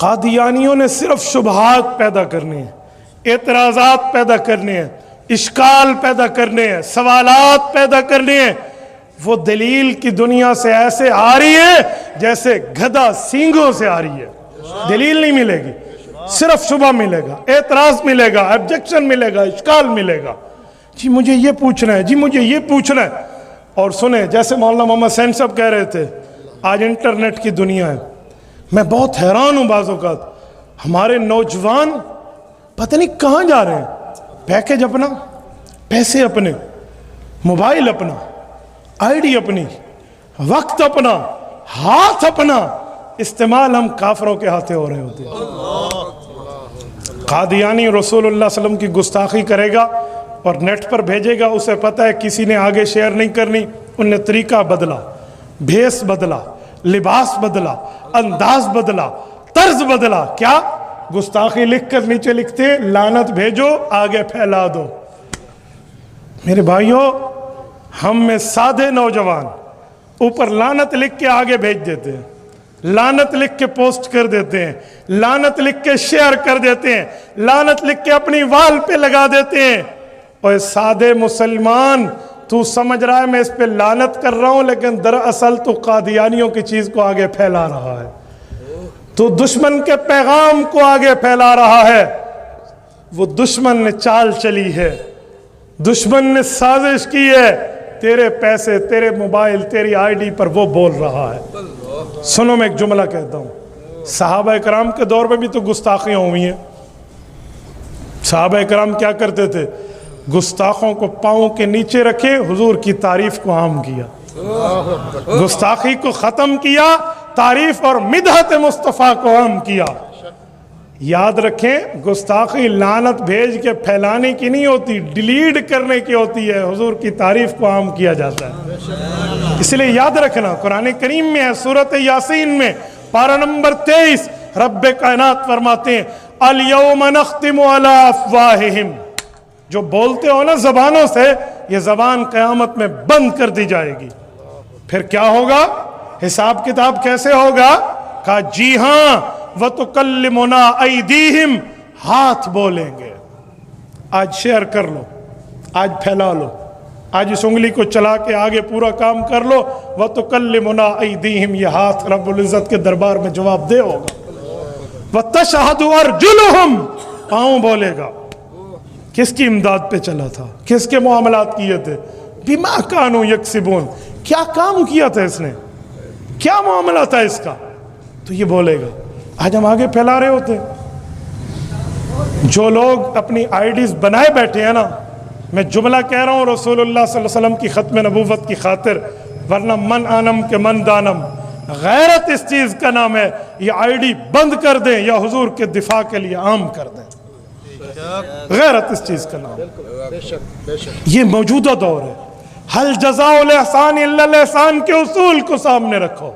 قادیانیوں نے صرف شبہات پیدا کرنے ہیں، اعتراضات پیدا کرنے ہیں، اشکال پیدا کرنے ہیں، سوالات پیدا کرنے ہیں۔ وہ دلیل کی دنیا سے ایسے آ رہی ہے جیسے گدھا سینگوں سے آ رہی ہے۔ دلیل نہیں ملے گی، صرف شبہ ملے گا، اعتراض ملے گا، ابجیکشن ملے گا، اشکال ملے گا۔ جی مجھے یہ پوچھنا ہے، جی مجھے یہ پوچھنا ہے۔ اور سنیں، جیسے مولانا محمد حسین صاحب کہہ رہے تھے، آج انٹرنیٹ کی دنیا ہے۔ میں بہت حیران ہوں بعض اوقات، ہمارے نوجوان پتہ نہیں کہاں جا رہے ہیں۔ پیکج اپنا، پیسے اپنے، موبائل اپنا، آئی ڈی اپنی، وقت اپنا، ہاتھ اپنا، استعمال ہم کافروں کے ہاتھے ہو رہے ہوتے ہیں۔ قادیانی رسول اللہ صلی اللہ علیہ وسلم کی گستاخی کرے گا اور نیٹ پر بھیجے گا، اسے پتہ ہے کسی نے آگے شیئر نہیں کرنی، ان نے طریقہ بدلا، بھیس بدلا، لباس بدلا، انداز بدلا، طرز بدلا۔ کیا؟ گستاخی لکھ کر نیچے لکھتے لعنت بھیجو، آگے پھیلا دو۔ میرے بھائیوں، ہم میں سادے نوجوان اوپر لعنت لکھ کے آگے بھیج دیتے ہیں، لعنت لکھ کے پوسٹ کر دیتے ہیں، لعنت لکھ کے شیئر کر دیتے ہیں، لعنت لکھ کے اپنی وال پہ لگا دیتے ہیں۔ اور سادے مسلمان، تو سمجھ رہا ہے میں اس پہ لعنت کر رہا ہوں، لیکن دراصل تو قادیانیوں کی چیز کو آگے پھیلا رہا ہے، تو دشمن کے پیغام کو آگے پھیلا رہا ہے۔ وہ دشمن نے چال چلی ہے، دشمن نے سازش کی ہے، تیرے پیسے، تیرے موبائل، تیری آئی ڈی پر وہ بول رہا ہے۔ سنو میں ایک جملہ کہتا ہوں، صحابہ کرام کے دور میں بھی تو گستاخیاں ہوئی ہیں۔ صحابہ کرام کیا کرتے تھے؟ گستاخوں کو پاؤں کے نیچے رکھے، حضور کی تعریف کو عام کیا، گستاخی کو ختم کیا، تعریف اور مدحت مصطفیٰ کو عام کیا۔ یاد رکھیں، گستاخی لعنت بھیج کے پھیلانے کی نہیں ہوتی، ڈیلیٹ کرنے کی ہوتی ہے، حضور کی تعریف کو عام کیا جاتا ہے۔ اس لیے یاد رکھنا، قرآن کریم میں ہے، سورۃ یاسین میں پارہ نمبر 23، رب کائنات فرماتے ہیں الیوم نختم علی افواہہم، جو بولتے ہو نا زبانوں سے، یہ زبان قیامت میں بند کر دی جائے گی۔ پھر کیا ہوگا؟ حساب کتاب کیسے ہوگا؟ کہا جی ہاں، وَتُكَلِّمُنَا أَيْدِيهِمْ، ہاتھ بولیں گے۔ آج شیئر کر لو، آج پھیلا لو، آج اس انگلی کو چلا کے آگے پورا کام کر لو۔ وَتُكَلِّمُنَا أَيْدِيهِمْ، یہ ہاتھ رب العزت کے دربار میں جواب دے ہوگا۔ وَتَشْهَدُ أَرْجُلُهُمْ، پاؤں بولے گا۔ کس کی امداد پہ چلا تھا؟ کس کے معاملات کیے تھے؟ بِمَا كَانُوا يَكْسِبُونَ، کیا کام کیا تھا اس نے، کیا معاملہ تھا اس کا، تو یہ بولے گا۔ آج ہم آگے پھیلا رہے ہوتے ہیں۔ جو لوگ اپنی آئی ڈیز بنائے بیٹھے ہیں نا، میں جملہ کہہ رہا ہوں رسول اللہ صلی اللہ علیہ وسلم کی ختم نبوت کی خاطر، ورنہ من آنم کے من دانم، غیرت اس چیز کا نام ہے۔ یہ آئی ڈی بند کر دیں یا حضور کے دفاع کے لیے عام کر دیں، غیرت اس چیز کا نام ہے۔ یہ موجودہ دور ہے۔ حل جزاء الاحسان الا الاحسان کے اصول کو سامنے رکھو۔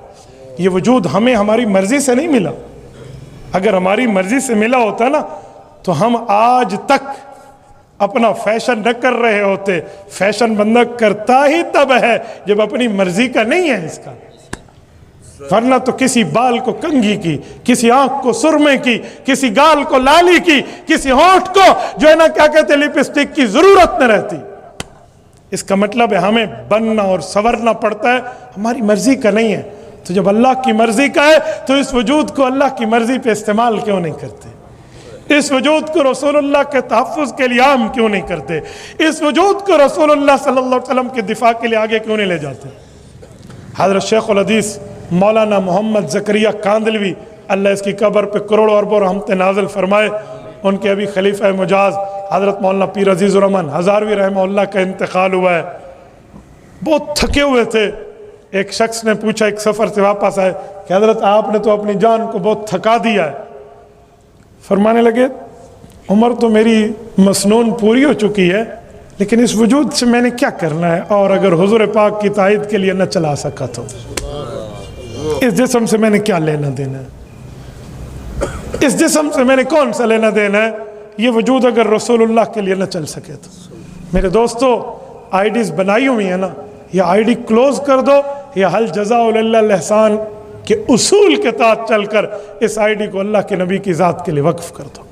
یہ وجود ہمیں ہماری مرضی سے نہیں ملا، اگر ہماری مرضی سے ملا ہوتا نا تو ہم آج تک اپنا فیشن نہ کر رہے ہوتے۔ فیشن بندہ کرتا ہی تب ہے جب اپنی مرضی کا نہیں ہے اس کا، ورنہ تو کسی بال کو کنگھی کی، کسی آنکھ کو سرمے کی، کسی گال کو لالی کی، کسی ہونٹ کو جو ہے نا کیا کہتے لپسٹک کی ضرورت نہ رہتی۔ اس کا مطلب ہے ہمیں بننا اور سنورنا پڑتا ہے، ہماری مرضی کا نہیں ہے۔ تو جب اللہ کی مرضی کا ہے تو اس وجود کو اللہ کی مرضی پہ استعمال کیوں نہیں کرتے؟ اس وجود کو رسول اللہ کے تحفظ کے لیے عام کیوں نہیں کرتے؟ اس وجود کو رسول اللہ صلی اللہ علیہ وسلم کے دفاع کے لیے آگے کیوں نہیں لے جاتے؟ حضرت شیخ الحدیث مولانا محمد زکریا کاندلوی، اللہ اس کی قبر پہ کروڑوں اربوں رحمت نازل فرمائے، ان کے ابھی خلیفہ مجاز حضرت مولانا پیر عزیز الرحمن ہزاروی رحمہ اللہ کا انتقال ہوا ہے۔ بہت تھکے ہوئے تھے۔ ایک شخص نے پوچھا، ایک سفر سے واپس آئے، کہ حضرت آپ نے تو اپنی جان کو بہت تھکا دیا ہے۔ فرمانے لگے عمر تو میری مسنون پوری ہو چکی ہے، لیکن اس وجود سے میں نے کیا کرنا ہے، اور اگر حضور پاک کی تائید کے لیے نہ چلا سکا تو اس جسم سے میں نے کیا لینا دینا ہے، اس جسم سے میں نے کون سا لینا دینا ہے، یہ وجود اگر رسول اللہ کے لیے نہ چل سکے تو۔ میرے دوستو، آئی ڈیز بنائی ہوئی ہیں نا، یہ آئی ڈی کلوز کر دو، یہ حل جزاء الا الاحسان کہ اصول کے تحت چل کر اس آئی ڈی کو اللہ کے نبی کی ذات کے لیے وقف کر دو.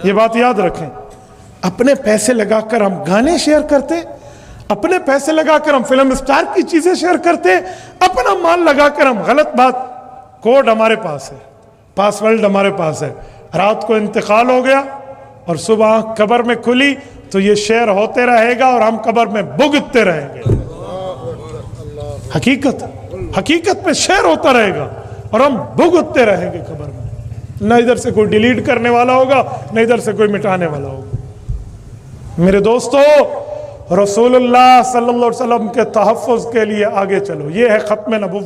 یہ بات یاد رکھیں. اپنے پیسے لگا کر ہم گانے شیئر کرتے، اپنے پیسے لگا کر ہم فلم اسٹار کی چیزیں شیئر کرتے، اپنا مال لگا کر ہم غلط بات، کوڈ ہمارے پاس ہے، پاس ورڈ ہمارے پاس ہے، رات کو انتقال ہو گیا اور صبح قبر میں کھلی تو یہ شیئر ہوتے رہے گا اور ہم قبر میں بھگتتے رہیں گے. حقیقت میں شیئر ہوتا رہے گا اور ہم بھگتتے رہیں گے قبر میں. نہ ادھر سے کوئی ڈیلیٹ کرنے والا ہوگا، نہ ادھر سے کوئی مٹانے والا ہوگا. میرے دوستو، رسول اللہ صلی اللہ علیہ وسلم کے تحفظ کے لیے آگے چلو. یہ ہے ختم نبوت.